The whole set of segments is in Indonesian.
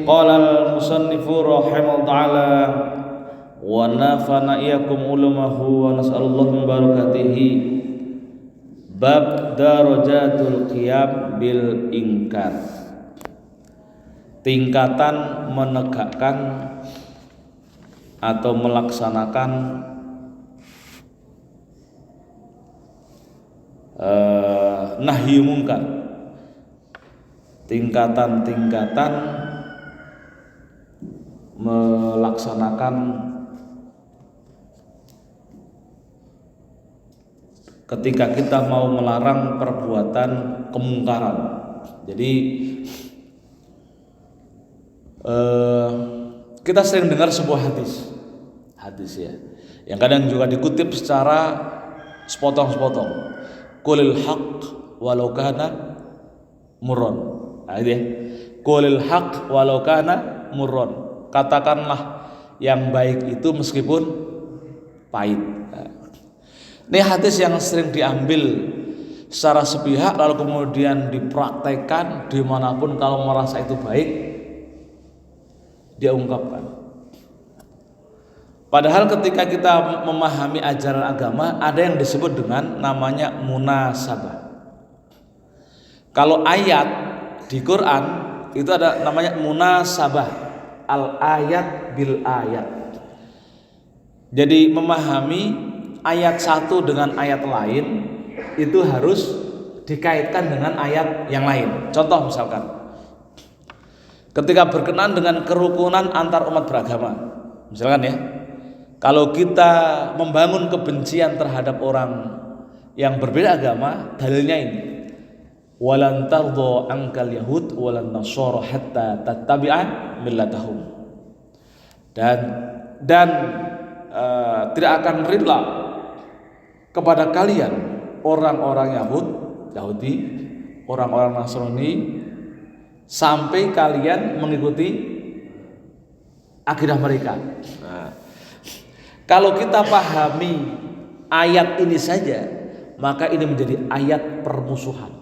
qala al-musannifu rahimahullah ta'ala wa nafana iyakum ulamahu wa nas'alullah min barakatihi. Bab darajatul qiyam bil ingkar, tingkatan menegakkan atau melaksanakan nahyi mungkar, tingkatan-tingkatan melaksanakan ketika kita mau melarang perbuatan kemungkaran. Jadi kita sering dengar sebuah hadis ya, yang kadang juga dikutip secara sepotong-sepotong. Qulil haqq walau kana murron. Nah, itu ya. Qulil haqq walau kana murron. Katakanlah yang baik itu meskipun pahit. Ini hadis yang sering diambil secara sepihak lalu kemudian dipraktekkan dimanapun. Kalau merasa itu baik dia ungkapkan. Padahal ketika kita memahami ajaran agama ada yang disebut dengan namanya munasabah. Kalau ayat di Quran itu ada namanya munasabah, al ayat bil ayat. Jadi memahami ayat satu dengan ayat lain itu harus dikaitkan dengan ayat yang lain. Contoh misalkan ketika berkenaan dengan kerukunan antar umat beragama, misalkan ya, kalau kita membangun kebencian terhadap orang yang berbeda agama, dalilnya ini, walan tardha ankal yahud walan nasara hatta tattabi'a millatahum. Dan tidak akan rela kepada kalian orang-orang Yahudi, orang-orang Nasrani sampai kalian mengikuti akidah mereka. Nah, kalau kita pahami ayat ini saja, maka ini menjadi ayat permusuhan.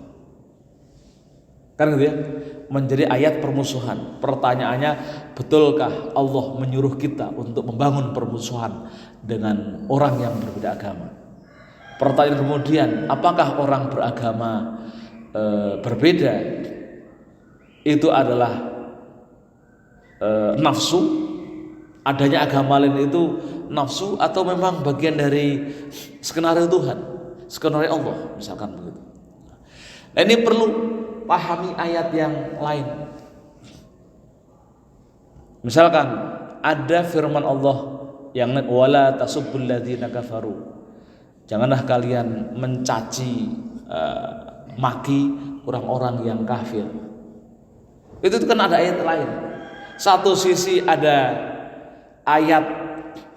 Kan gitu ya? Menjadi ayat permusuhan. Pertanyaannya, betulkah Allah menyuruh kita untuk membangun permusuhan dengan orang yang berbeda agama? Pertanyaan kemudian, apakah orang beragama berbeda itu adalah nafsu? Adanya agama lain itu nafsu atau memang bagian dari skenario Tuhan, skenario Allah, misalkan begitu. Nah, ini perlu pahami ayat yang lain. Misalkan ada firman Allah yang wala tasubbul ladzina kafaru. Janganlah kalian mencaci maki orang-orang yang kafir. Itu kan ada ayat lain. Satu sisi ada ayat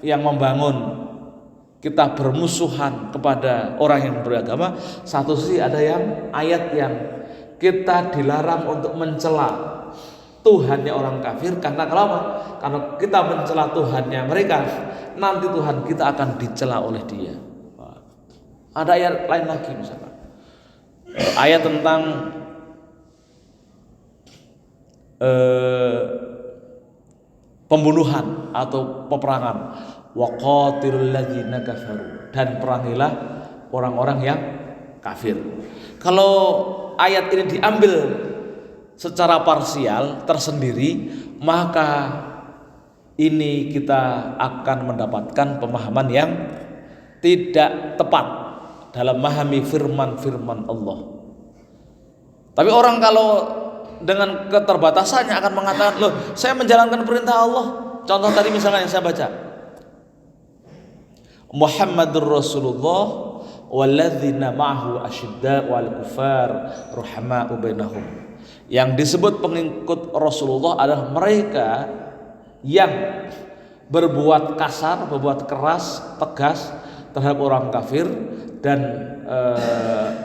yang membangun kita bermusuhan kepada orang yang beragama, satu sisi ada yang ayat yang kita dilarang untuk mencela Tuhannya orang kafir. Karena kenapa? Karena kita mencela Tuhannya mereka, nanti Tuhan kita akan dicela oleh dia. Ada ayat lain lagi misalkan ayat tentang pembunuhan atau peperangan, waqatilul ladzina kafaru, dan perangilah orang-orang yang kafir. Kalau ayat ini diambil secara parsial tersendiri, maka ini kita akan mendapatkan pemahaman yang tidak tepat dalam memahami firman-firman Allah. Tapi orang kalau dengan keterbatasannya akan mengatakan, loh, saya menjalankan perintah Allah. Contoh tadi misalnya yang saya baca, Muhammadur Rasulullah walladzina ma'ahu asyidda wal kufar ruhama'u bainahum. Yang disebut pengikut Rasulullah adalah mereka yang berbuat kasar, berbuat keras, tegas terhadap orang kafir dan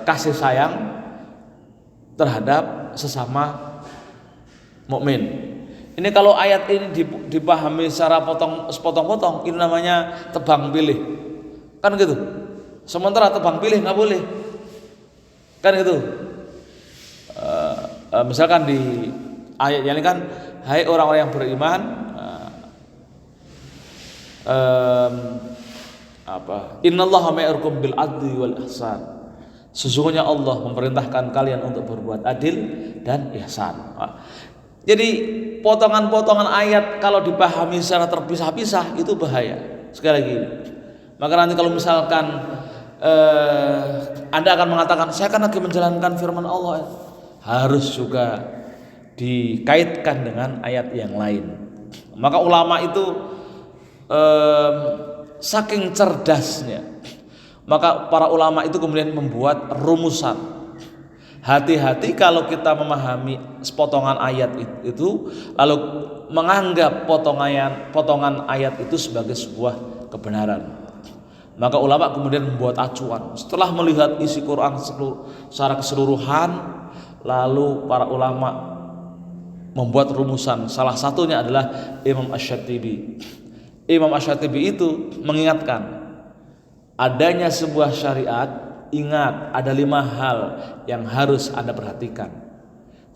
kasih sayang terhadap sesama mukmin. Ini kalau ayat ini dipahami secara sepotong-potong, ini namanya tebang pilih, kan gitu. Sementara tebang pilih nggak boleh, kan gitu. Misalkan di ayat ini kan hai orang-orang yang beriman, innallaha ma'akum bil adli wal ihsan. Sesungguhnya Allah memerintahkan kalian untuk berbuat adil dan ihsan. Jadi potongan-potongan ayat kalau dipahami secara terpisah-pisah itu bahaya. Sekali lagi, maka nanti kalau misalkan Anda akan mengatakan saya kan lagi menjalankan firman Allah, harus juga dikaitkan dengan ayat yang lain. Maka ulama itu saking cerdasnya, maka para ulama itu kemudian membuat rumusan. Hati-hati kalau kita memahami sepotongan ayat itu lalu menganggap potongan ayat itu sebagai sebuah kebenaran. Maka ulama kemudian membuat acuan. Setelah melihat isi Quran secara keseluruhan, lalu para ulama membuat rumusan. Salah satunya adalah Imam Asy-Syatibi. Imam Asy-Syatibi itu mengingatkan adanya sebuah syariat. Ingat, ada 5 hal yang harus Anda perhatikan.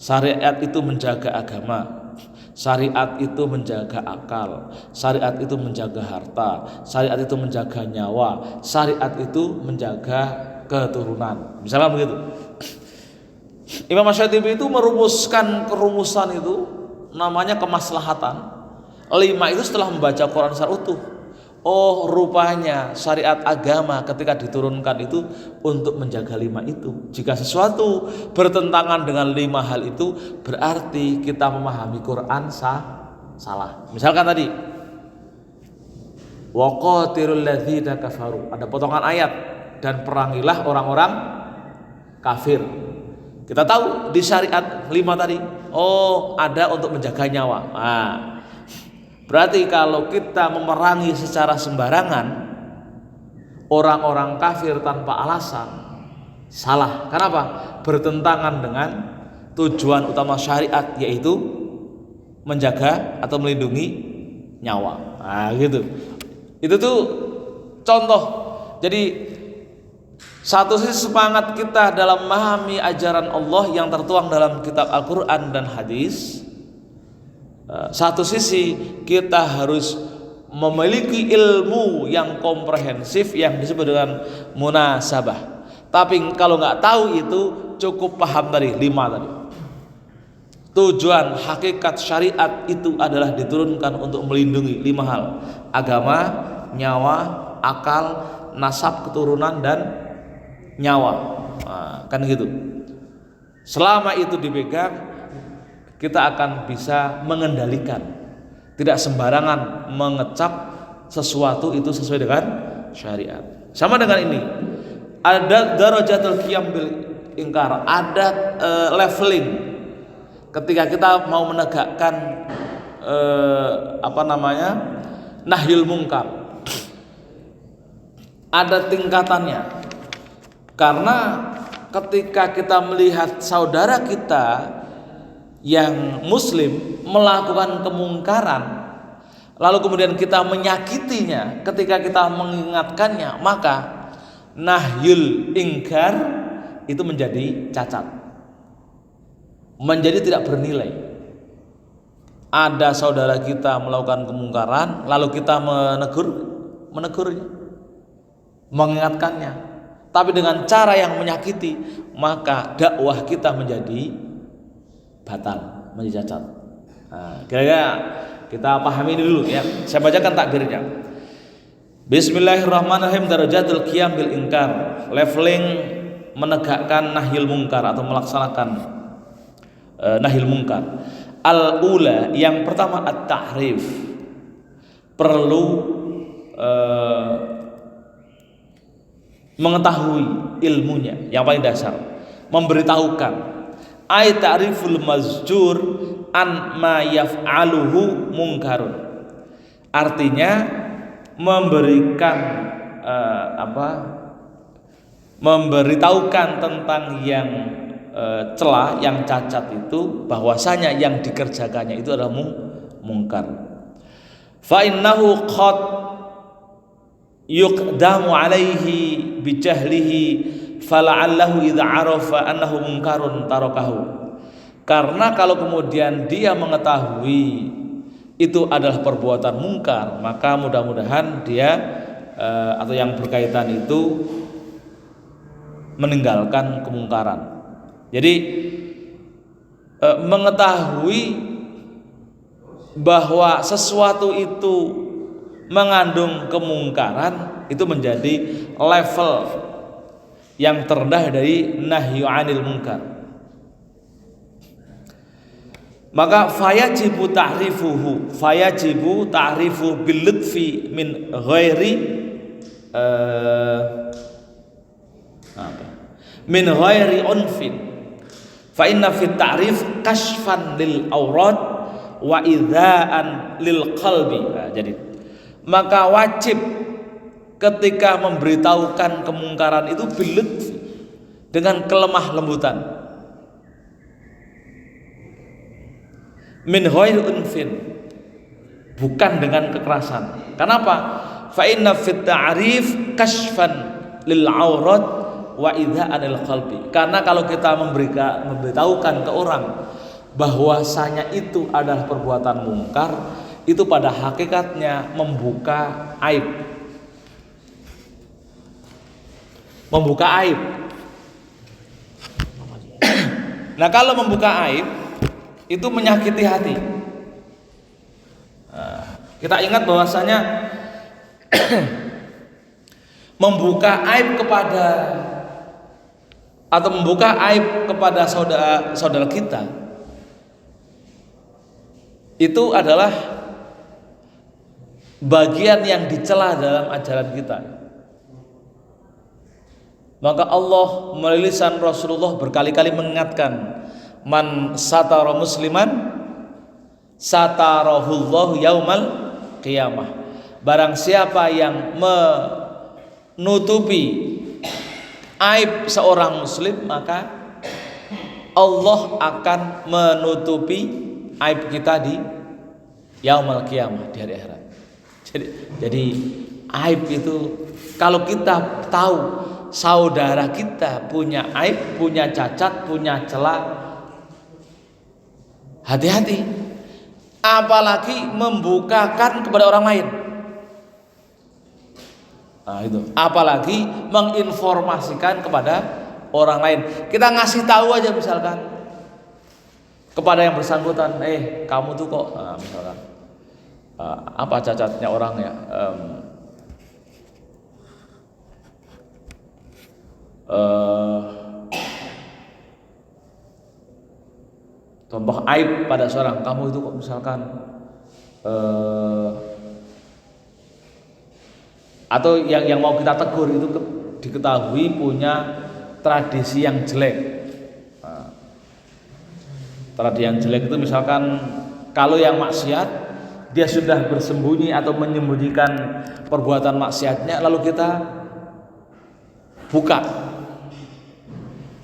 Syariat itu menjaga agama, syariat itu menjaga akal, syariat itu menjaga harta, syariat itu menjaga nyawa, syariat itu menjaga keturunan. Misalnya begitu. Imam Asy-Syatibi itu merumuskan kerumusan itu namanya kemaslahatan. 5 itu setelah membaca Quran secara utuh. Oh, rupanya syariat agama ketika diturunkan itu untuk menjaga 5 itu. Jika sesuatu bertentangan dengan 5 hal itu, berarti kita memahami Quran salah. Misalkan tadi waqatilul ladzina kafaru, ada potongan ayat, dan perangilah orang-orang kafir. Kita tahu di syariat 5 tadi, oh ada untuk menjaga nyawa. Berarti kalau kita memerangi secara sembarangan orang-orang kafir tanpa alasan, salah. Kenapa? Bertentangan dengan tujuan utama syariat, yaitu menjaga atau melindungi nyawa. Gitu. Itu tuh contoh. Jadi satu sisi semangat kita dalam memahami ajaran Allah yang tertuang dalam kitab Al-Quran dan hadis. Satu sisi kita harus memiliki ilmu yang komprehensif yang disebut dengan munasabah. Tapi kalau nggak tahu itu, cukup paham tadi 5 tadi. Tujuan hakikat syariat itu adalah diturunkan untuk melindungi 5 hal: agama, nyawa, akal, nasab keturunan, dan nyawa. Kan gitu. Selama itu dipegang, kita akan bisa mengendalikan, tidak sembarangan mengecap sesuatu itu sesuai dengan syariat. Sama dengan ini, ada darajatul qiyam bil ingkar, ada leveling ketika kita mau menegakkan nahyul mungkar. Ada tingkatannya, karena ketika kita melihat saudara kita yang muslim melakukan kemungkaran, lalu kemudian kita menyakitinya ketika kita mengingatkannya, maka nahyul ingkar itu menjadi cacat, menjadi tidak bernilai. Ada saudara kita melakukan kemungkaran, lalu kita menegurnya, mengingatkannya, tapi dengan cara yang menyakiti, maka dakwah kita menjadi batal, menjadi cacat. Kira-kira kita pahami ini dulu ya. Saya bacakan takbirnya. Bismillahirrahmanirrahim. Darajatul qiyam bil ingkar, leveling menegakkan nahyul mungkar atau melaksanakan nahyul mungkar. Al-ula, yang pertama at-tahrif, perlu mengetahui ilmunya yang paling dasar, memberitahukan. Ay ta'riful mazjur an ma yaf'aluhu mungkarun. Artinya memberikan memberitahukan tentang yang celah, yang cacat itu, bahwasanya yang dikerjakannya itu adalah mungkar. Fa innahu qad yuqdamu alaihi bijahlihi fala'allahu idza arafa annahu munkarun tarakahu. Karena kalau kemudian dia mengetahui itu adalah perbuatan mungkar, maka mudah-mudahan dia atau yang berkaitan itu meninggalkan kemungkaran. Jadi mengetahui bahwa sesuatu itu mengandung kemungkaran itu menjadi level yang terendah dari nahyu 'anil munkar. Maka fayajibu ta'rifu bil lutfi min ghairi unfin. Fa inna fit ta'rif kashfan lil aurat wa idza'an lil qalbi. Jadi maka wajib ketika memberitahukan kemungkaran itu bil lutfi, dengan kelemah lembutan. Min ghairi unfin, bukan dengan kekerasan. Kenapa? Fa inna fit ta'rif kashfan lil aurat wa idza'an lil qalbi. Karena kalau kita memberitahukan ke orang bahwasanya itu adalah perbuatan mungkar, itu pada hakikatnya membuka aib. Membuka aib. Nah, kalau membuka aib itu menyakiti hati. Kita ingat bahwasanya membuka aib kepada atau membuka aib kepada saudara kita itu adalah bagian yang dicela dalam ajaran kita. Maka Allah melalui lisan Rasulullah berkali-kali mengingatkan, man satara musliman satarahullahu yaumal qiyamah. Barang siapa yang menutupi aib seorang muslim, maka Allah akan menutupi aib kita di yaumul qiyamah, di hari akhirat. Jadi aib itu, kalau kita tahu saudara kita punya aib, punya cacat, punya celah, hati-hati. Apalagi membukakan kepada orang lain. Nah, itu. Apalagi menginformasikan kepada orang lain. Kita ngasih tahu aja misalkan kepada yang bersangkutan, kamu tuh kok, misalkan apa cacatnya orang ya? Contoh aib pada seorang, kamu itu kok misalkan atau yang mau kita tegur itu diketahui punya tradisi yang jelek. Tradisi yang jelek itu misalkan kalau yang maksiat dia sudah bersembunyi atau menyembunyikan perbuatan maksiatnya, lalu kita buka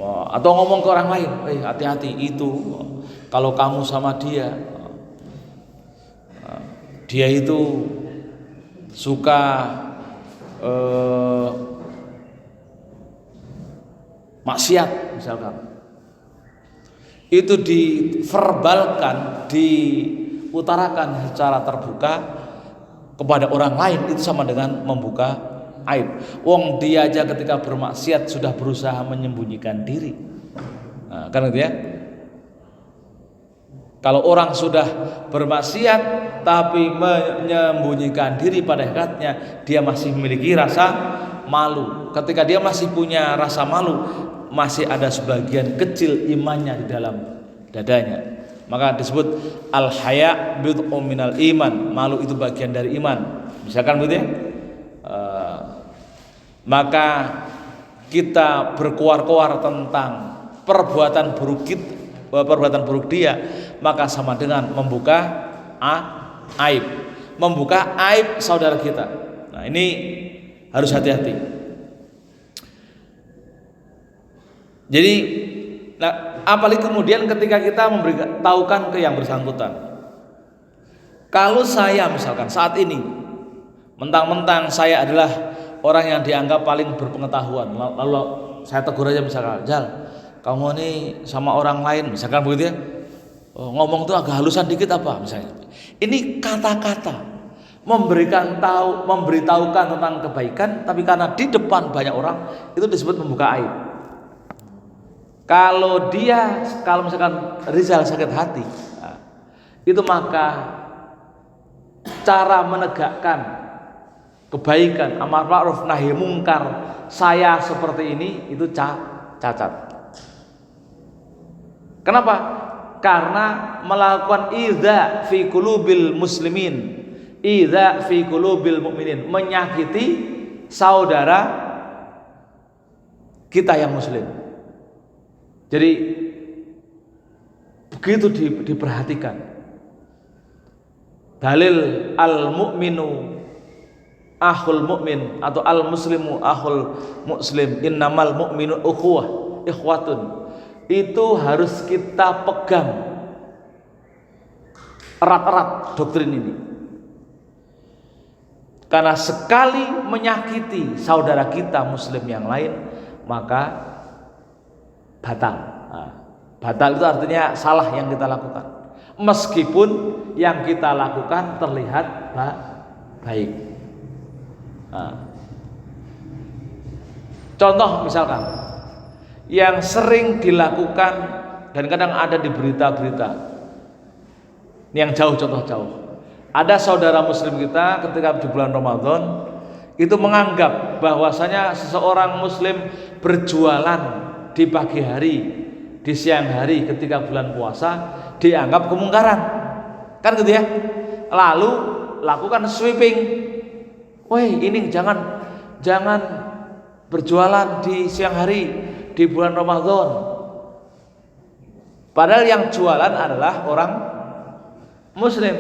atau ngomong ke orang lain, hati-hati itu kalau kamu sama dia itu suka maksiat misalkan, itu diverbalkan, diutarakan secara terbuka kepada orang lain, itu sama dengan membuka aib. Wong dia aja ketika bermaksiat sudah berusaha menyembunyikan diri. Kan gitu ya. Kalau orang sudah bermaksiat tapi menyembunyikan diri, pada hakikatnya dia masih memiliki rasa malu. Ketika dia masih punya rasa malu, masih ada sebagian kecil imannya di dalam dadanya. Maka disebut al-haya bid'un minal iman. Malu itu bagian dari iman. Misalkan begitu ya. Maka kita berkuar-kuar tentang perbuatan buruk dia, maka sama dengan membuka aib, membuka aib saudara kita. Nah, ini harus hati-hati. Jadi, apalagi kemudian ketika kita memberitahukan ke yang bersangkutan, kalau saya misalkan saat ini mentang-mentang saya adalah orang yang dianggap paling berpengetahuan, lalu saya tegur aja misalkan, Jal, kamu ini sama orang lain, misalkan begitu ya, ngomong tuh agak halusan dikit apa misalnya. Ini kata-kata memberitahukan tentang kebaikan, tapi karena di depan banyak orang itu disebut membuka aib. Kalau misalkan Rizal sakit hati, itu maka cara menegakkan kebaikan, amar ma'ruf nahi mungkar saya seperti ini itu cacat. Kenapa? Karena melakukan idza fi qulubil muslimin, idza fi qulubil mukminin, menyakiti saudara kita yang muslim. Jadi begitu diperhatikan. Dalil al-mu'minu akhul mu'min atau al-muslimu akhul muslim, innamal mu'minu ikhwatun. Itu harus kita pegang erat-erat doktrin ini. Karena sekali menyakiti saudara kita muslim yang lain, maka batal. Batal itu artinya salah yang kita lakukan, meskipun yang kita lakukan terlihat baik. Contoh misalkan yang sering dilakukan dan kadang ada di berita-berita yang jauh, contoh jauh, ada saudara muslim kita ketika di bulan Ramadan itu menganggap bahwasanya seseorang muslim berjualan di pagi hari, di siang hari ketika bulan puasa dianggap kemungkaran, kan gitu ya. Lalu lakukan sweeping, woi ini jangan berjualan di siang hari di bulan Ramadan. Padahal yang jualan adalah orang muslim.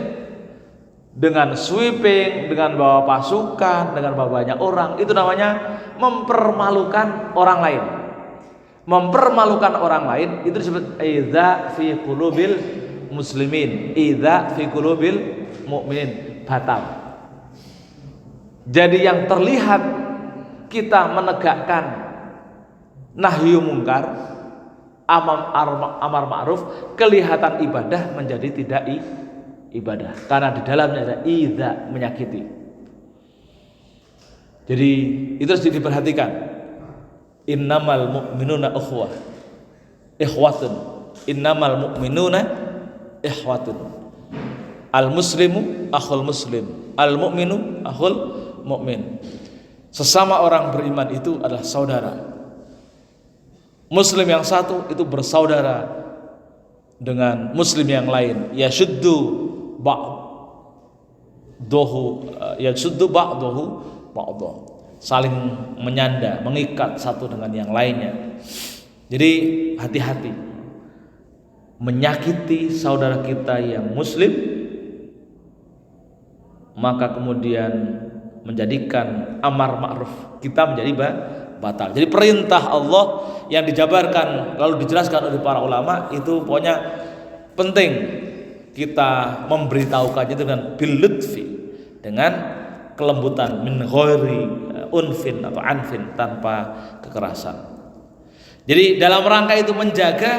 Dengan sweeping, dengan bawa pasukan, dengan bawa banyak orang, itu namanya mempermalukan orang lain. Mempermalukan orang lain itu disebut idza fi qulubil muslimin, idza fi qulubil mukminin, batal. Jadi yang terlihat kita menegakkan nahyu mungkar, amar ma'ruf, kelihatan ibadah menjadi tidak ibadah karena di dalamnya ada idza, menyakiti. Jadi itu harus diperhatikan. Innamal mu'minuna ikhwatun. Innamal mu'minuna ikhwatun. Al muslimu akhul muslim, al mu'minu akhul mu'min. Sesama orang beriman itu adalah saudara. Muslim yang satu itu bersaudara dengan muslim yang lain. Yashuddu ba'dahu saling menyanda, mengikat satu dengan yang lainnya. Jadi hati-hati menyakiti saudara kita yang muslim, maka kemudian menjadikan amar ma'ruf kita menjadi batal. Jadi perintah Allah yang dijabarkan lalu dijelaskan oleh para ulama itu pokoknya penting kita memberitahukannya dengan bil lutfi, dengan kelembutan, min ghairi unfin atau anfin, tanpa kekerasan. Jadi dalam rangka itu menjaga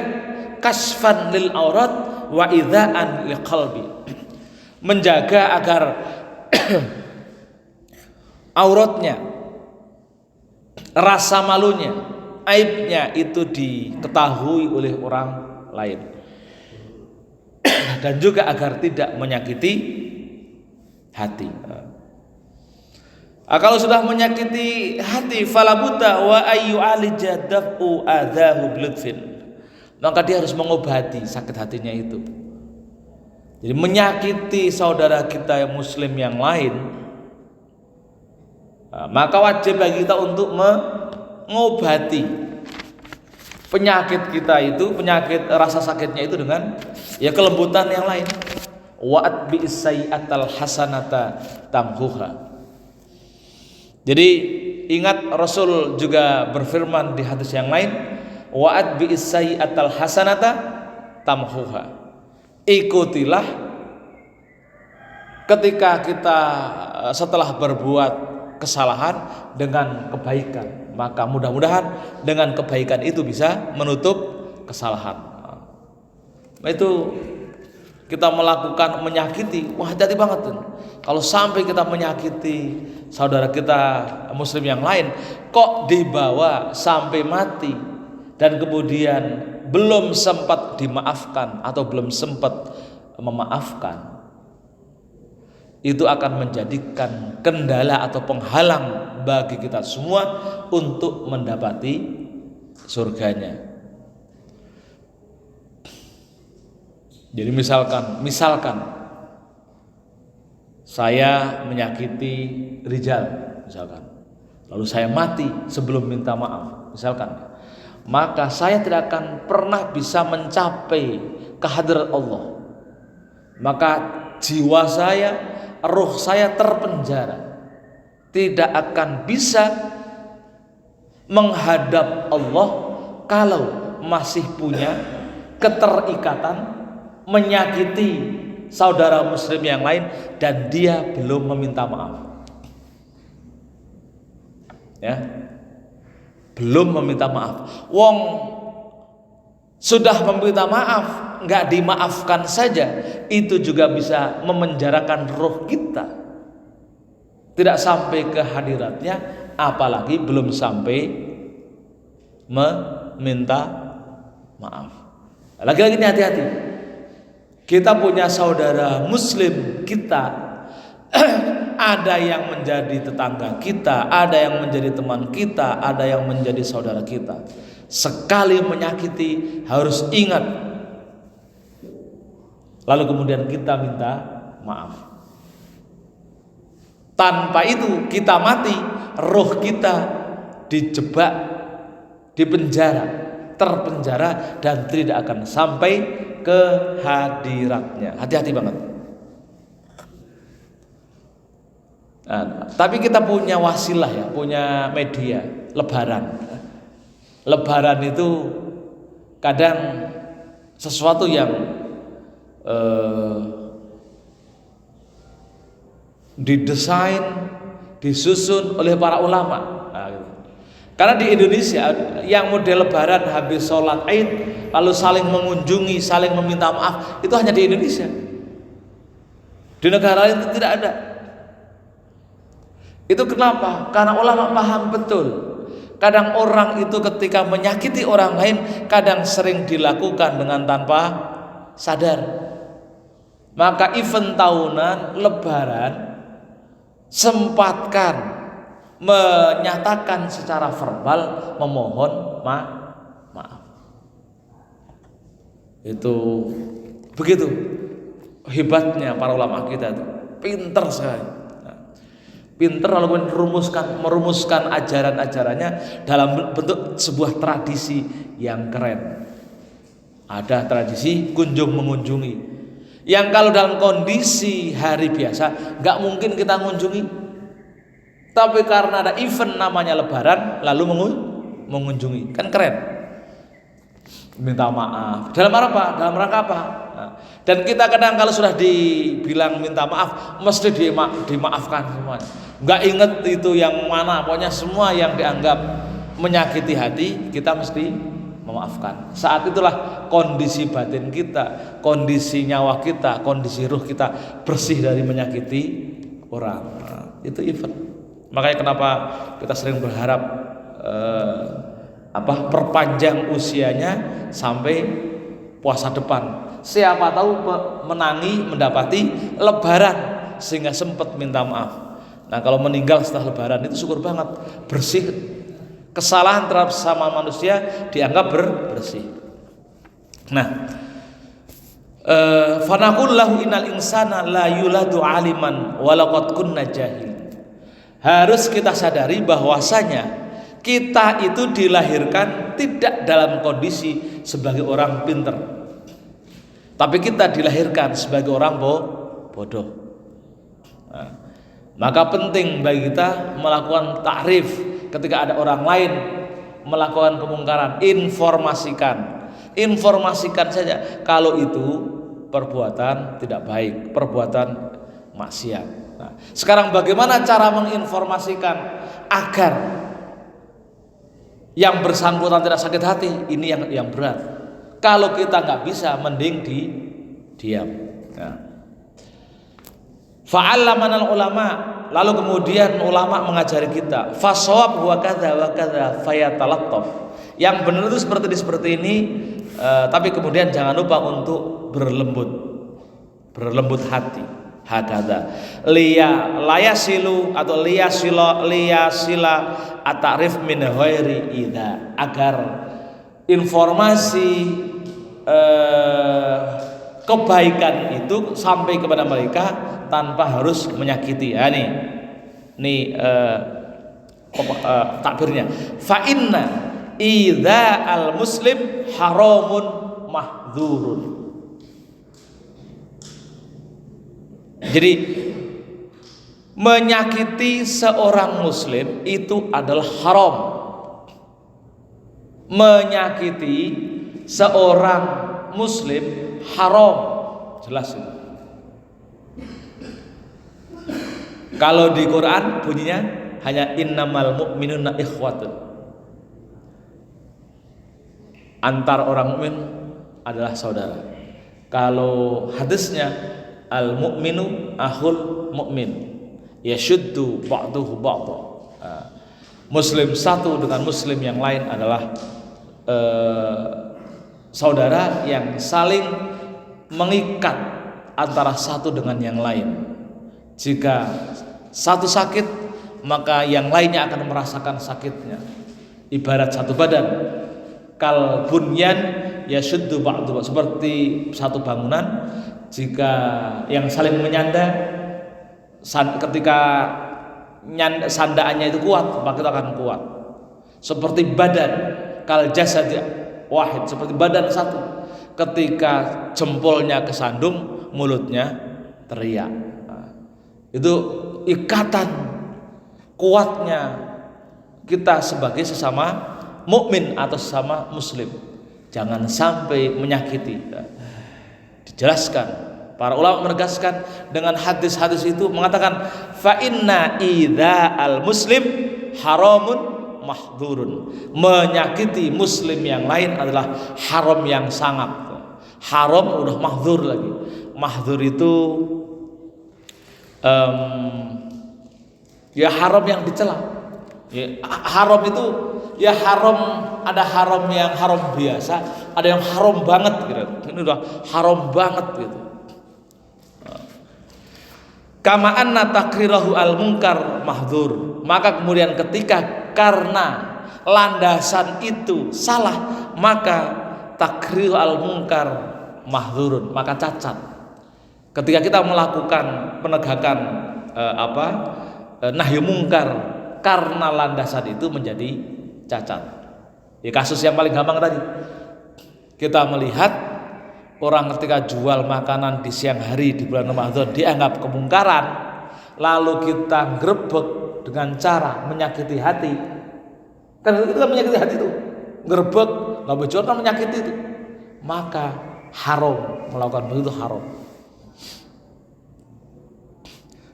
kasfan lil aurat wa idzaan li qalbi, menjaga agar auratnya, rasa malunya, aibnya itu diketahui oleh orang lain, dan juga agar tidak menyakiti hati. Kalau sudah menyakiti hati, falabuta wa ayyu alija daf'u adzahu bilutfin, maka dia harus mengobati sakit hatinya itu. Jadi menyakiti saudara kita yang muslim yang lain, maka wajib bagi kita untuk mengobati penyakit kita itu, penyakit rasa sakitnya itu dengan ya kelembutan yang lain. Wa'at bi'is sayyi'atal hasanata tamhuha. Jadi ingat Rasul juga berfirman di hadis yang lain, wa'at bi'is sayyi'atal hasanata tamhuha. Ikutilah ketika kita setelah berbuat kesalahan dengan kebaikan, maka mudah-mudahan dengan kebaikan itu bisa menutup kesalahan. Nah, itu kita melakukan menyakiti, wah hati-hati banget tuh. Kalau sampai kita menyakiti saudara kita muslim yang lain, kok dibawa sampai mati dan kemudian belum sempat dimaafkan atau belum sempat memaafkan, itu akan menjadikan kendala atau penghalang bagi kita semua untuk mendapati surganya. Jadi misalkan saya menyakiti Rijal misalkan, lalu saya mati sebelum minta maaf misalkan, maka saya tidak akan pernah bisa mencapai kehadirat Allah. Maka jiwa saya, ruh saya terpenjara, tidak akan bisa menghadap Allah kalau masih punya keterikatan menyakiti saudara muslim yang lain dan dia belum meminta maaf. Ya. Belum meminta maaf. Wong sudah meminta maaf, nggak dimaafkan saja, itu juga bisa memenjarakan roh kita. Tidak sampai ke hadiratnya, apalagi belum sampai meminta maaf. Lagi-lagi ini hati-hati. Kita punya saudara muslim kita, ada yang menjadi tetangga kita, ada yang menjadi teman kita, ada yang menjadi saudara kita. Sekali menyakiti harus ingat, lalu kemudian kita minta maaf. Tanpa itu kita mati, roh kita dijebak, dipenjara, terpenjara dan tidak akan sampai ke hadiratnya. Hati-hati banget. Nah, tapi kita punya wasilah ya, punya media, lebaran. Lebaran itu kadang sesuatu yang didesain, disusun oleh para ulama. Nah, gitu. Karena di Indonesia yang model lebaran habis sholat Id lalu saling mengunjungi, saling meminta maaf, itu hanya di Indonesia. Di negara lain itu tidak ada. Itu kenapa? Karena ulama paham betul. Kadang orang itu ketika menyakiti orang lain kadang sering dilakukan dengan tanpa sadar. Maka event tahunan lebaran sempatkan menyatakan secara verbal memohon maaf. Itu begitu hebatnya para ulama kita itu, pinter sekali. Pinter lalu merumuskan ajaran-ajarannya dalam bentuk sebuah tradisi yang keren. Ada tradisi kunjung mengunjungi, yang kalau dalam kondisi hari biasa nggak mungkin kita mengunjungi. Tapi karena ada event namanya lebaran, lalu mengunjungi, kan keren. Minta maaf. Dalam apa? Dalam rangka apa? Nah, dan kita kadang kalau sudah dibilang minta maaf, mesti dimaafkan semuanya. Nggak inget itu yang mana, pokoknya semua yang dianggap menyakiti hati kita mesti memaafkan. Saat itulah kondisi batin kita, kondisi nyawa kita, kondisi ruh kita bersih dari menyakiti orang. Nah, itu event. Makanya kenapa kita sering berharap perpanjang usianya sampai puasa depan. Siapa tahu mendapati lebaran sehingga sempat minta maaf. Nah, kalau meninggal setelah lebaran itu syukur banget, bersih. Kesalahan terhadap sama manusia dianggap bersih. Nah, fanaqul lahu innal insana la yuladu aliman walaqad kunna jahil. Harus kita sadari bahwasanya kita itu dilahirkan tidak dalam kondisi sebagai orang pinter, tapi kita dilahirkan sebagai orang bodoh. Nah, maka penting bagi kita melakukan takrif ketika ada orang lain melakukan kemungkaran, informasikan saja kalau itu perbuatan tidak baik, perbuatan maksiat. Nah, sekarang bagaimana cara menginformasikan agar yang bersangkutan tidak sakit hati? Ini yang berat. Kalau kita nggak bisa, mending diam. Nah. Fa'allamanal ulama, lalu kemudian ulama mengajari kita, fasawab wa kadza wa kadza fayatalattaf. Yang benar itu seperti ini, tapi kemudian jangan lupa untuk berlembut hati. Hakadha layasilu atau liyasila at-ta'rif min ghairi idza, agar informasi kebaikan itu sampai kepada mereka tanpa harus menyakiti. Ya, nih takbirnya. Fa inna idza al muslim haramun mahdzurun. Jadi menyakiti seorang muslim itu adalah haram. Menyakiti seorang muslim haram, jelas itu. Kalau di Quran bunyinya hanya innamal mu'minuna ikhwatun. Antar orang mukmin adalah saudara. Kalau hadisnya al mu'minu akhul mu'min yashuddu ba'duhu ba'dha. Muslim satu dengan muslim yang lain adalah saudara yang saling mengikat antara satu dengan yang lain. Jika satu sakit, maka yang lainnya akan merasakan sakitnya. Ibarat satu badan, kal bunyan yashuddu ba'du, seperti satu bangunan. Jika yang saling menyanda, ketika sandaannya itu kuat, maka itu akan kuat. Seperti badan, kal jasad wahid, seperti badan satu. Ketika jempolnya kesandung, mulutnya teriak. Itu ikatan kuatnya kita sebagai sesama mukmin atau sesama muslim. Jangan sampai menyakiti. Dijelaskan, para ulama menegaskan dengan hadis-hadis itu, mengatakan fa inna idza al muslim haramun mahdzurun. Menyakiti muslim yang lain adalah haram yang sangat. Haram udah mahdzur lagi. Mahdzur itu ya haram yang dicela. Ya, haram itu ya haram, ada haram yang haram biasa, ada yang haram banget gitu. Ini udah haram banget gitu. Kama anna takrirahu al munkar mahdzur. Maka kemudian ketika karena landasan itu salah, maka takriru al munkar mahdzurun, maka cacat. Ketika kita melakukan penegakan nahyu mungkar karena landasan itu menjadi cacat. Ya, kasus yang paling gampang tadi, kita melihat orang ketika jual makanan di siang hari di bulan Ramadan dianggap kemungkaran, lalu kita grebek dengan cara menyakiti hati. Kan itu kan menyakiti hati itu, grebek nggak bocor kan menyakiti itu, maka haram melakukan begitu, haram.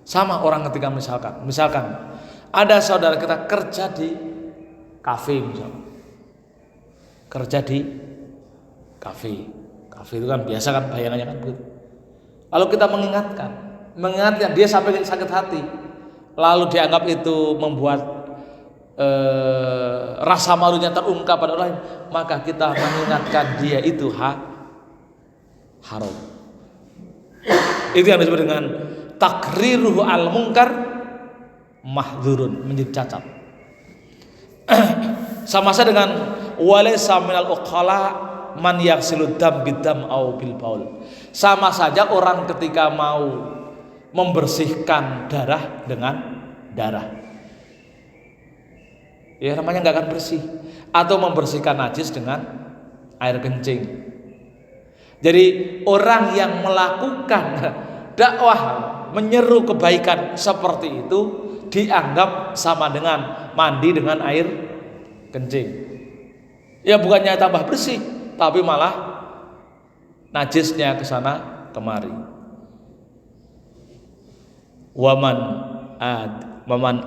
Sama orang ketika misalkan ada saudara kita kerja di kafe misalnya, kerja di kafe itu kan biasa kan bayangannya kan begitu. Lalu kita mengingatkan dia sampai sakit hati, lalu dianggap itu membuat rasa malunya terungkap pada orang lain, maka kita mengingatkan dia itu haram. Itu yang disebut dengan takriruhu al munkar mahdzurun, menjadi cacat. Sama saja dengan walaysa minal uqala man yaghsilu dam bidam au bil baul. Sama saja orang ketika mau membersihkan darah dengan darah, ya namanya nggak akan bersih. Atau membersihkan najis dengan air kencing. Jadi orang yang melakukan dakwah menyeru kebaikan seperti itu dianggap sama dengan mandi dengan air kencing. Ya bukannya tambah bersih, tapi malah najisnya ke sana kemari. Waman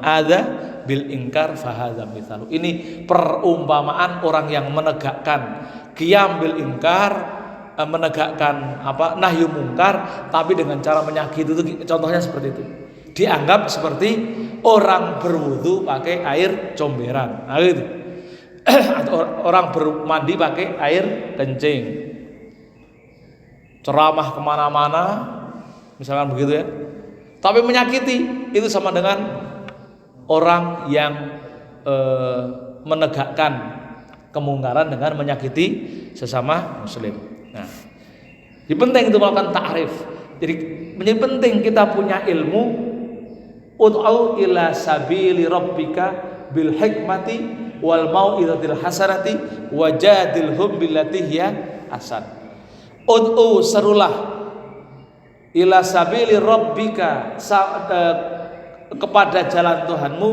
ada bil ingkar fahadza mithalu. Ini perumpamaan orang yang menegakkan qiyam bil ingkar, menegakkan nahyu mungkar, tapi dengan cara menyakiti itu contohnya seperti itu. Dianggap seperti orang berwudu pakai air comberan, nah gitu. Atau orang bermandi pakai air kencing, ceramah kemana-mana, misalkan begitu ya. Tapi menyakiti itu sama dengan orang yang menegakkan kemungkaran dengan menyakiti sesama muslim. Nah, jadi penting itu melakukan ta'rif. Jadi menjadi penting kita punya ilmu. Ud'u ila sabili rabbika bil hikmati wal mau'izatil hasanati wajadilhum billati hiya ahsan. Ud'u, serulah, ila sabili rabbika, kepada jalan Tuhanmu,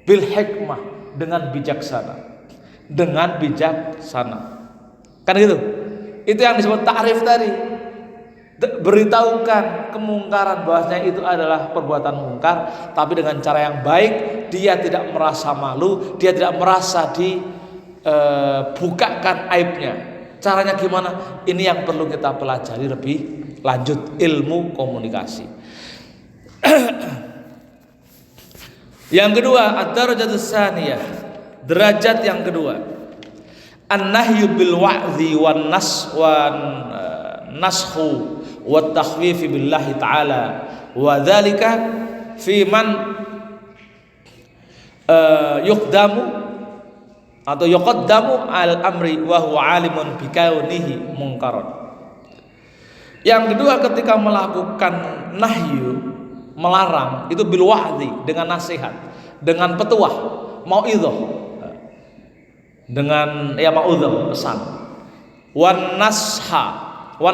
bil hikmah, dengan bijaksana, kan gitu. Itu yang disebut ta'rif tadi. Beritahukan kemungkaran, bahwasanya itu adalah perbuatan mungkar, tapi dengan cara yang baik. Dia tidak merasa malu, dia tidak merasa dibukakan aibnya. Caranya gimana? Ini yang perlu kita pelajari lebih lanjut, ilmu komunikasi. Yang kedua, ad-darajatus tsaniyah, derajat yang kedua, an-nahyu bil wa'dzi wan nashu wa takhwifi billahi ta'ala wa dzalika fi man yuqdamu atau yuqaddamu al amri wa huwa alimun bi kaunihi munkaran. Yang kedua, ketika melakukan nahyu, melarang, itu bil wa'dzi, dengan nasihat, dengan petuah, mau'izah, dengan mau'izah, pesan, wan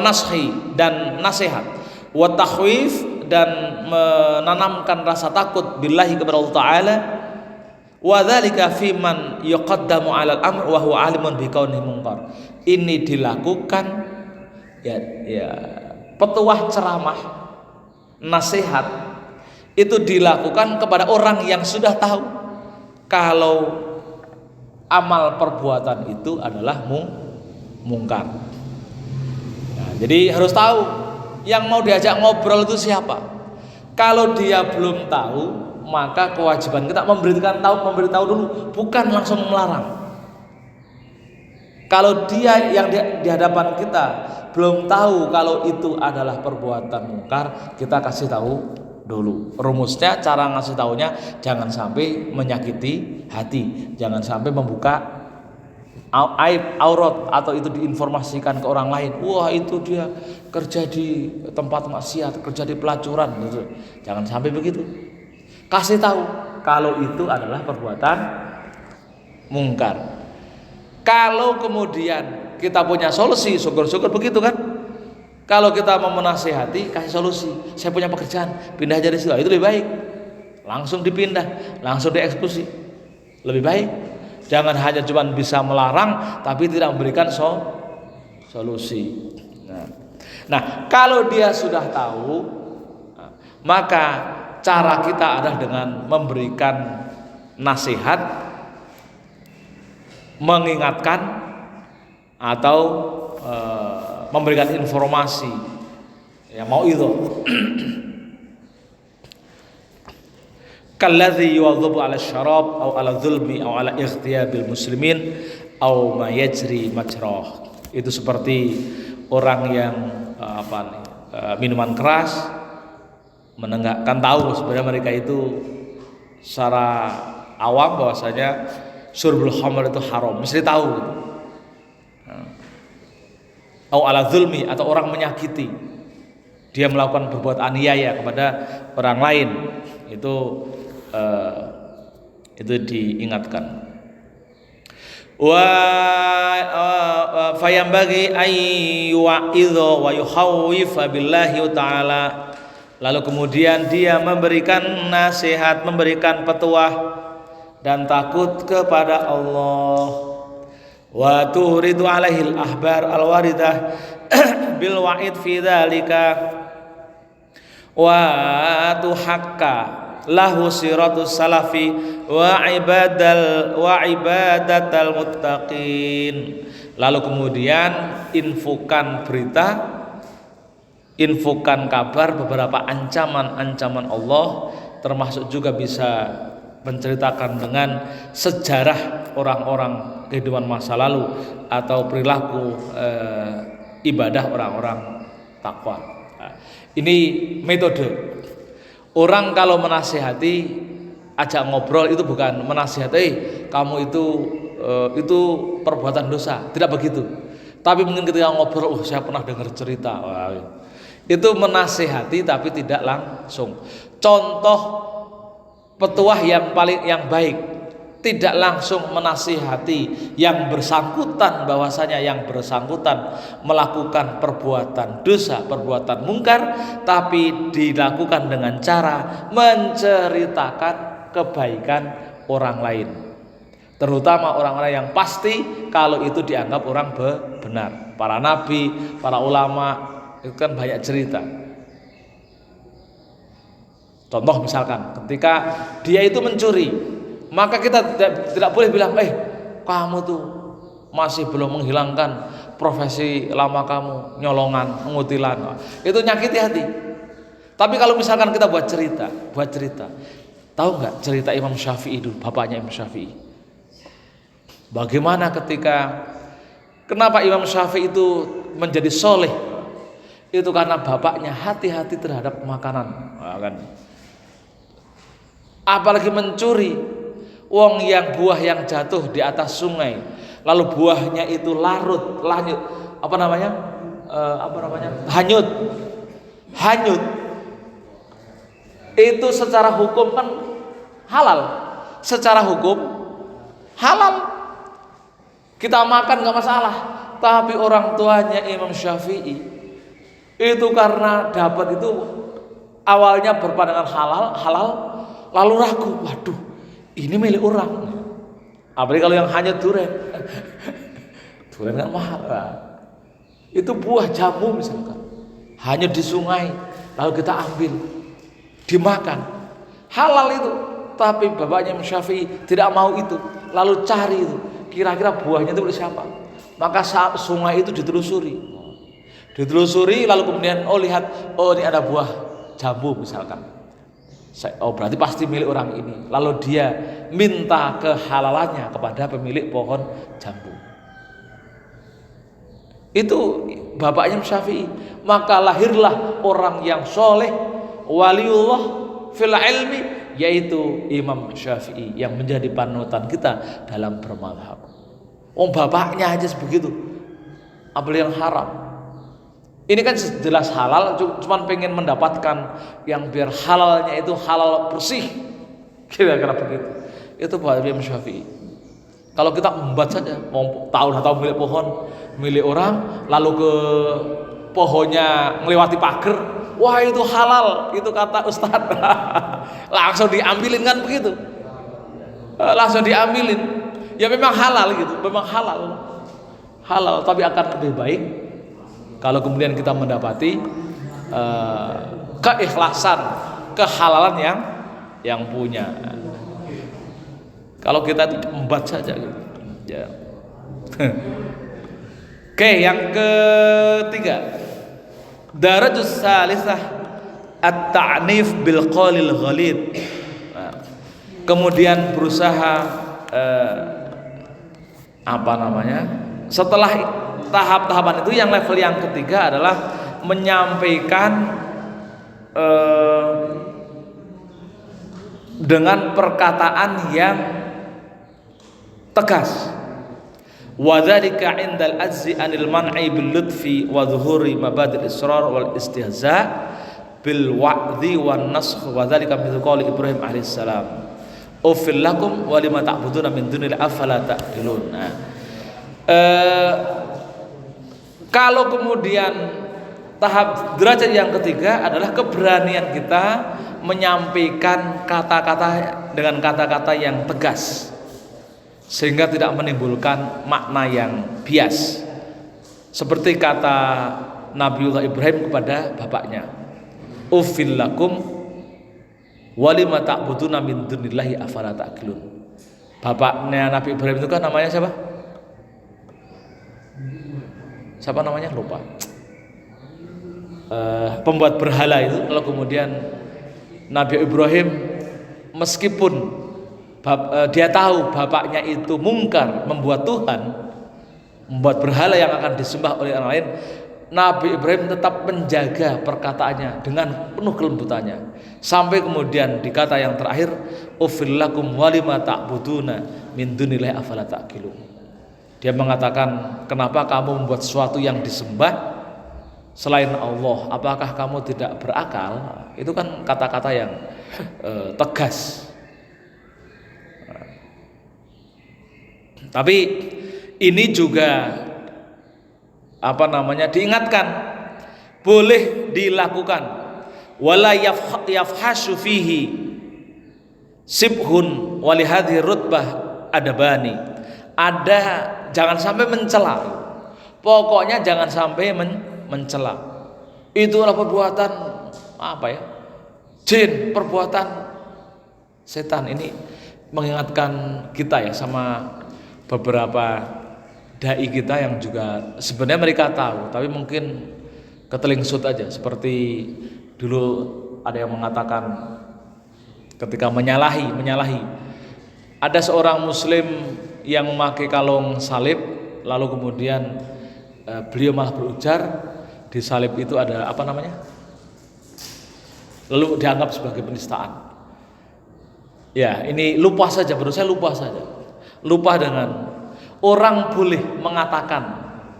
nashi, dan nasihat, wa takhwif, dan menanamkan rasa takut billahi, kepada Allah Ta'ala, wa dzalika fi man yuqaddamu 'alal amr wa huwa 'alimun bi kaunihi munkar. Ini dilakukan petuah, ceramah, nasihat, itu dilakukan kepada orang yang sudah tahu kalau amal perbuatan itu adalah mungkar. Nah, jadi harus tahu yang mau diajak ngobrol itu siapa. Kalau dia belum tahu, maka kewajiban kita memberitahu dulu, bukan langsung melarang. Kalau dia yang di hadapan kita belum tahu kalau itu adalah perbuatan mungkar, kita kasih tahu dulu. Rumusnya, cara ngasih taunya, jangan sampai menyakiti hati, jangan sampai membuka aib, aurat, atau itu diinformasikan ke orang lain. Wah, itu dia kerja di tempat maksiat, kerja di pelacuran, gitu. Jangan sampai begitu. Kasih tahu kalau itu adalah perbuatan mungkar. Kalau kemudian kita punya solusi, syukur-syukur begitu kan. Kalau kita mau menasihati, kasih solusi. Saya punya pekerjaan, pindah aja dari situ. Itu lebih baik. Langsung dipindah, langsung dieksekusi. Lebih baik. Jangan hanya cuma bisa melarang, tapi tidak memberikan solusi. Nah, kalau dia sudah tahu, maka cara kita adalah dengan memberikan nasihat, mengingatkan, atau memberikan informasi yang mau itu. Kalladzi yuwadhibu 'ala syarab aw 'ala dzulmi aw 'ala ightiyabil muslimin aw ma yajri majrah. Itu seperti orang yang minuman keras, menegakkan, tahu sebenarnya mereka itu secara awam bahwasanya syurbul khamr itu haram, mesti tahu. Au ala zulmi, atau orang menyakiti, dia melakukan berbuat aniaya kepada orang lain, itu diingatkan. Fayambagi ayyu'idhu wa yukhawwifa billahi ta'ala. Lalu kemudian dia memberikan nasihat, memberikan petuah dan takut kepada Allah. Wa turidu alaihil ahbar al-waridah bil wa'id fi dzalika wa tuhakka lahu siratus salafi wa ibadatal muttaqin. Lalu kemudian infokan berita, infokan kabar beberapa ancaman-ancaman Allah, termasuk juga bisa menceritakan dengan sejarah orang-orang kehidupan masa lalu atau perilaku ibadah orang-orang takwa. Nah, ini metode. Orang kalau menasihati, ajak ngobrol itu bukan menasihati, kamu itu perbuatan dosa, tidak begitu. Tapi mungkin ketika ngobrol, saya pernah dengar cerita. Wah, itu menasihati tapi tidak langsung. Contoh petuah yang baik, tidak langsung menasihati yang bersangkutan, bahwasanya yang bersangkutan melakukan perbuatan dosa, perbuatan mungkar, tapi dilakukan dengan cara menceritakan kebaikan orang lain, terutama orang-orang yang pasti kalau itu dianggap orang benar. Para nabi, para ulama itu kan banyak cerita. Contoh misalkan ketika dia itu mencuri, maka kita tidak boleh bilang, kamu tuh masih belum menghilangkan profesi lama kamu, nyolongan, mengutilan. Itu nyakiti hati. Tapi kalau misalkan kita buat cerita, tahu nggak cerita Imam Syafi'i dulu, bapaknya Imam Syafi'i? Bagaimana kenapa Imam Syafi'i itu menjadi soleh? Itu karena bapaknya hati-hati terhadap makanan, kan? Apalagi mencuri, buah yang jatuh di atas sungai, lalu buahnya itu hanyut. Itu secara hukum kan halal. Secara hukum halal, kita makan nggak masalah. Tapi orang tuanya Imam Syafi'i itu karena dapat itu awalnya berpandangan halal, lalu ragu, waduh, ini milik orang. Apalagi kalau yang hanya durian kan mahal. Itu buah jambu misalkan, hanya di sungai, lalu kita ambil, dimakan, halal itu. Tapi bapaknya Imam Syafi'i tidak mau itu, lalu cari itu, kira-kira buahnya itu milik siapa. Maka sungai itu ditelusuri, lalu kemudian lihat, ini ada buah jambu misalkan. Berarti pasti milik orang ini. Lalu dia minta kehalalannya kepada pemilik pohon jambu. Itu bapaknya Syafi'i. Maka lahirlah orang yang soleh, waliullah fil ilmi, yaitu Imam Syafi'i yang menjadi panutan kita dalam bermadhab. Bapaknya aja sebegitu, apalagi yang haram. Ini kan jelas halal, cuman pengen mendapatkan yang biar halalnya itu halal bersih, kira-kira begitu. Itu buat Imam Syafi'i. Kalau kita embat saja, mau tahu milik pohon, milik orang, lalu ke pohonnya melewati pagar, wah itu halal, itu kata Ustadz. Langsung diambilin kan begitu, langsung diambilin. Ya memang halal gitu, memang halal, tapi akan lebih baik kalau kemudian kita mendapati keikhlasan, kehalalan yang punya. Kalau kita membaca saja gitu. Ya. Oke, yang ketiga, darajus salisah at-ta'nif bil qalil ghalid. Kemudian berusaha setelah tahap-tahapan itu, yang level yang ketiga adalah menyampaikan dengan perkataan yang tegas. Wa dzalika 'indal azzi 'anil man'i bil lutfi wa dhuhuri mabadil israr wal istihza bil wa'dhi wan nasakh, wa dzalika mithlu qouli Ibrahim alaihi salam, ufil lakum wa lima ta'buduna min dunil afala ta'qilun. Kalau kemudian tahap derajat yang ketiga adalah keberanian kita menyampaikan kata-kata dengan kata-kata yang tegas, sehingga tidak menimbulkan makna yang bias. Seperti kata Nabiullah Ibrahim kepada bapaknya, ufil lakum walima ta'buduna min dunillahi afala ta'qilun. Bapaknya Nabi Ibrahim itu kan namanya siapa? Siapa namanya? Lupa. Pembuat berhala itu. Lalu kemudian Nabi Ibrahim meskipun dia tahu bapaknya itu mungkar, membuat Tuhan, membuat berhala yang akan disembah oleh orang lain, Nabi Ibrahim tetap menjaga perkataannya dengan penuh kelembutannya. Sampai kemudian di kata yang terakhir, uffil lakum walima ta'buduna min dunillahi afala ta'qilun. Dia mengatakan, kenapa kamu membuat sesuatu yang disembah selain Allah? Apakah kamu tidak berakal? Itu kan kata-kata yang tegas. Tapi ini juga diingatkan, boleh dilakukan. Wala yafhashu fihi sibhun walihadhi rutbah adabani. Jangan sampai mencela. Pokoknya jangan sampai mencela. Itulah perbuatan jin, perbuatan setan. Ini mengingatkan kita ya sama beberapa dai kita yang juga sebenarnya mereka tahu, tapi mungkin ketelingsut aja. Seperti dulu ada yang mengatakan ketika menyalahi ada seorang muslim yang memakai kalung salib, lalu kemudian beliau malah berujar di salib itu ada lalu dianggap sebagai penistaan. Ya, ini lupa saja dengan orang boleh mengatakan.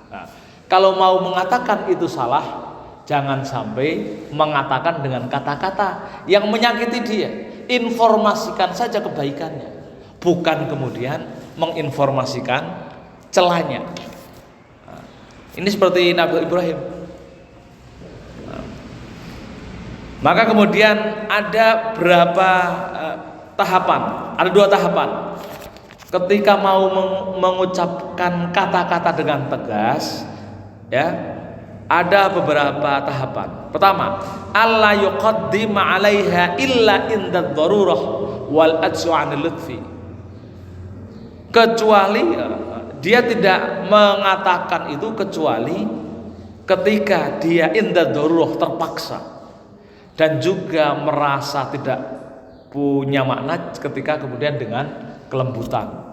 Nah, kalau mau mengatakan itu salah, jangan sampai mengatakan dengan kata-kata yang menyakiti dia. Informasikan saja kebaikannya, bukan kemudian menginformasikan celahnya. Nah, ini seperti Nabi Ibrahim. Nah, maka kemudian ada berapa tahapan? Ada 2 tahapan. Ketika mau mengucapkan kata-kata dengan tegas, ya, ada beberapa tahapan. Pertama, alla yuqaddima 'alaiha illa inda darurah wal ajzu 'anil lutfi. Kecuali dia tidak mengatakan itu kecuali ketika dia inda darurah, terpaksa, dan juga merasa tidak punya makna ketika kemudian dengan kelembutan.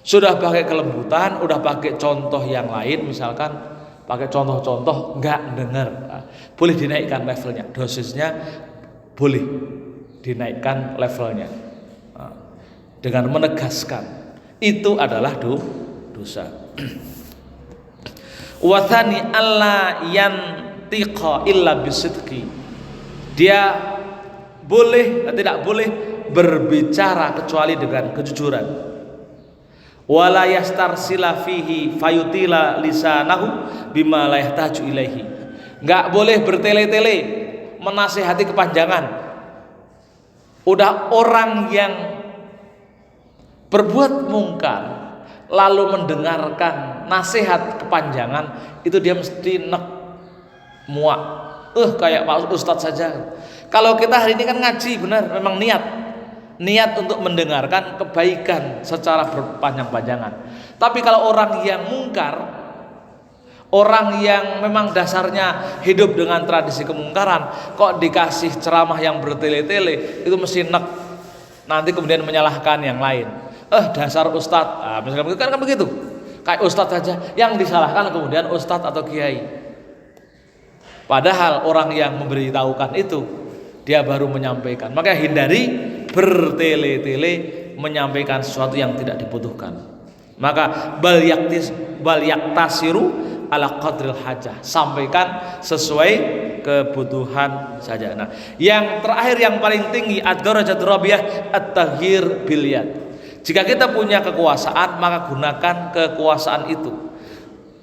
Sudah pakai kelembutan, udah pakai contoh yang lain, misalkan pakai contoh-contoh nggak dengar, boleh dinaikkan levelnya, dosisnya boleh dinaikkan levelnya dengan menegaskan itu adalah dosa. Wathani alla yantiqa illa bisidqi. Dia tidak boleh berbicara kecuali dengan kejujuran. Wala yastarsila fihi fayutila lisanahu bima la yahtaju ilaihi. Enggak boleh bertele-tele menasihati kepanjangan. Udah orang yang berbuat mungkar lalu mendengarkan nasihat kepanjangan, itu dia mesti muak. Kayak Pak Ustadz saja. Kalau kita hari ini kan ngaji, benar, memang niat untuk mendengarkan kebaikan secara berpanjang-panjangan. Tapi kalau orang yang mungkar, orang yang memang dasarnya hidup dengan tradisi kemungkaran, kok dikasih ceramah yang bertele-tele, itu mesti nanti kemudian menyalahkan yang lain. Dasar ustadz, misalkan kan begitu. Kayak ustadz saja yang disalahkan kemudian ustadz atau kiai. Padahal orang yang memberitahukan itu dia baru menyampaikan. Maka hindari bertele-tele menyampaikan sesuatu yang tidak dibutuhkan. Maka bal yaktasiru ala qadril hajah, sampaikan sesuai kebutuhan saja. Nah, yang terakhir yang paling tinggi ad-darajat rabiyah at-taghyir bil yad. Jika kita punya kekuasaan, maka gunakan kekuasaan itu.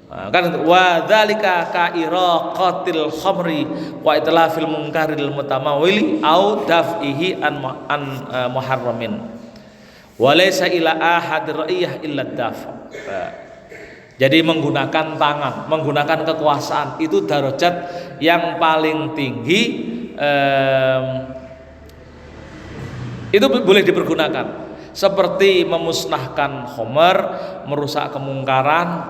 Kan wa dzalika ka iraqatil khamri wa itlafil munkaril mutamawili au daf'ihi an muharramin wa laysa ila ahad ra'iyah illa daf'. Jadi menggunakan tangan, menggunakan kekuasaan itu darajat yang paling tinggi itu boleh dipergunakan. Seperti memusnahkan khomer, merusak kemungkaran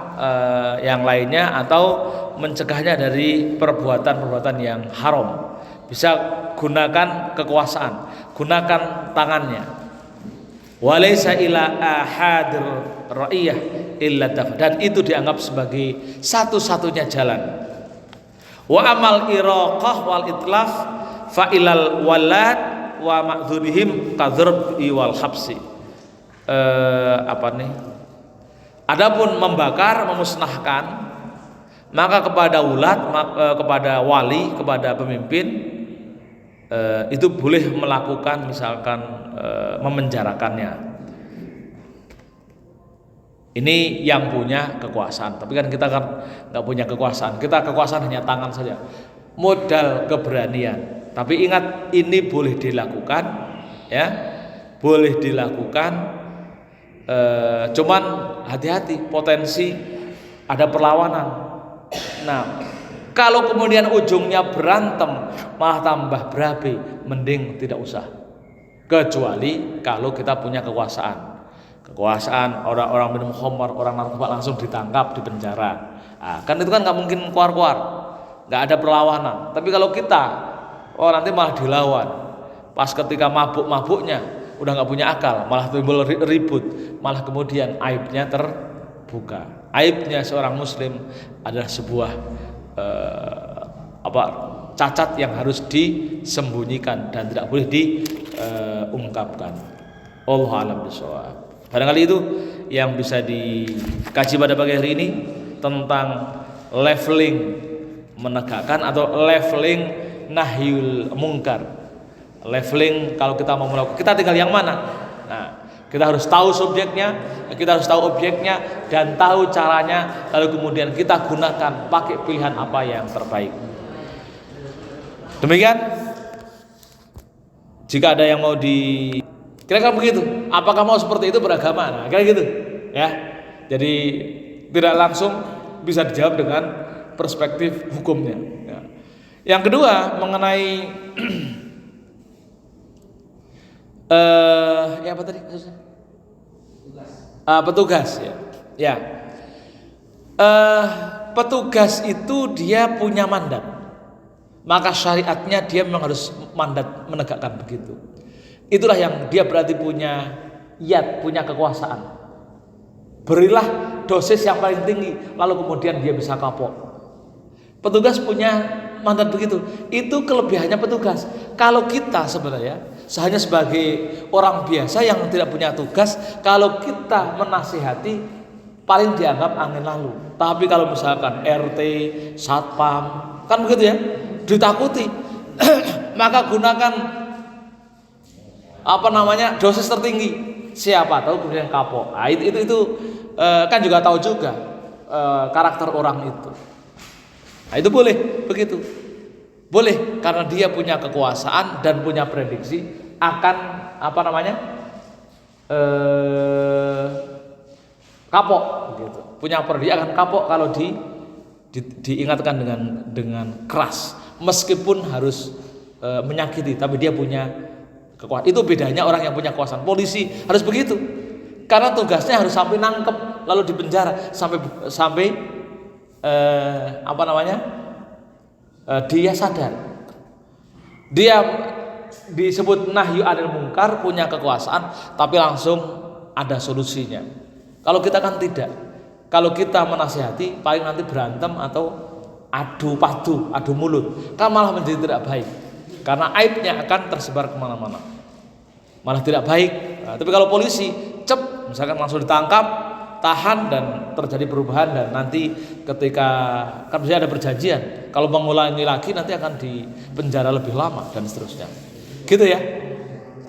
yang lainnya, atau mencegahnya dari perbuatan-perbuatan yang haram. Bisa gunakan kekuasaan, gunakan tangannya. Walaysa ila ahadir ra'iyah illa daf, dan itu dianggap sebagai satu-satunya jalan. Wa amal iraqah wal itlaf fa ilal walad wa ma'dzurihim kadzurbi wal habsi. Adapun membakar, memusnahkan, maka kepada ulad, kepada wali, kepada pemimpin, itu boleh melakukan misalkan memenjarakannya. Ini yang punya kekuasaan. Tapi kan kita kan nggak punya kekuasaan. Kita kekuasaan hanya tangan saja, modal keberanian. Tapi ingat, ini boleh dilakukan, ya, boleh dilakukan. Cuman hati-hati, potensi ada perlawanan. Nah, kalau kemudian ujungnya berantem, malah tambah berabe, mending tidak usah. Kecuali kalau kita punya kekuasaan, orang-orang minum khamar, orang narkoba langsung ditangkap, dipenjara. Nah, kan itu kan nggak mungkin keluar-keluar, nggak ada perlawanan. Tapi kalau kita, nanti malah dilawan. Pas ketika mabuk-mabuknya, udah nggak punya akal, malah timbul ribut, malah kemudian aibnya terbuka. Aibnya seorang muslim adalah sebuah cacat yang harus disembunyikan dan tidak boleh diungkapkan. Allahu a'lam bishawab. Barangkali itu yang bisa dikaji pada pagi hari ini tentang leveling menegakkan atau leveling nahyul mungkar. Leveling kalau kita mau melakukan, kita tinggal yang mana? Nah, kita harus tahu subjeknya, kita harus tahu objeknya, dan tahu caranya, lalu kemudian kita gunakan, pakai pilihan apa yang terbaik. Demikian. Jika ada yang mau kira-kira begitu, apakah mau seperti itu beragama? Nah, kayak gitu, ya. Jadi tidak langsung bisa dijawab dengan perspektif hukumnya. Ya. Yang kedua mengenai apa tadi? Petugas, ya. Ya. Petugas itu dia punya mandat. Maka syariatnya dia memang harus mandat menegakkan begitu. Itulah yang dia berarti punya yad, punya kekuasaan. Berilah dosis yang paling tinggi, lalu kemudian dia bisa kapok. Petugas punya mandat begitu. Itu kelebihannya petugas. Kalau kita sebenarnya hanya sebagai orang biasa yang tidak punya tugas, kalau kita menasihati paling dianggap angin lalu. Tapi kalau misalkan RT, satpam, kan begitu ya, ditakuti. Maka gunakan dosis tertinggi. Siapa tahu kemudian kapok. Nah, itu kan juga tahu juga karakter orang itu. Nah, itu boleh begitu. Boleh karena dia punya kekuasaan dan punya prediksi akan kapok gitu. Punya prediksi akan kapok kalau diingatkan dengan keras, meskipun harus menyakiti, tapi dia punya kekuasaan. Itu bedanya orang yang punya kekuasaan. Polisi harus begitu. Karena tugasnya harus sampai nangkep lalu dipenjara sampai dia sadar. Dia disebut nahyu anil mungkar, punya kekuasaan, tapi langsung ada solusinya. Kalau kita kan tidak. Kalau kita menasihati paling nanti berantem atau adu mulut, kan malah menjadi tidak baik. Karena aibnya akan tersebar kemana-mana, malah tidak baik. Nah, tapi kalau polisi misalkan langsung ditangkap, tahan, dan terjadi perubahan, dan nanti ketika kan biasanya ada perjanjian, kalau mengulangi lagi nanti akan dipenjara lebih lama dan seterusnya. Gitu ya.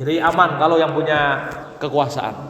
Jadi aman kalau yang punya kekuasaan.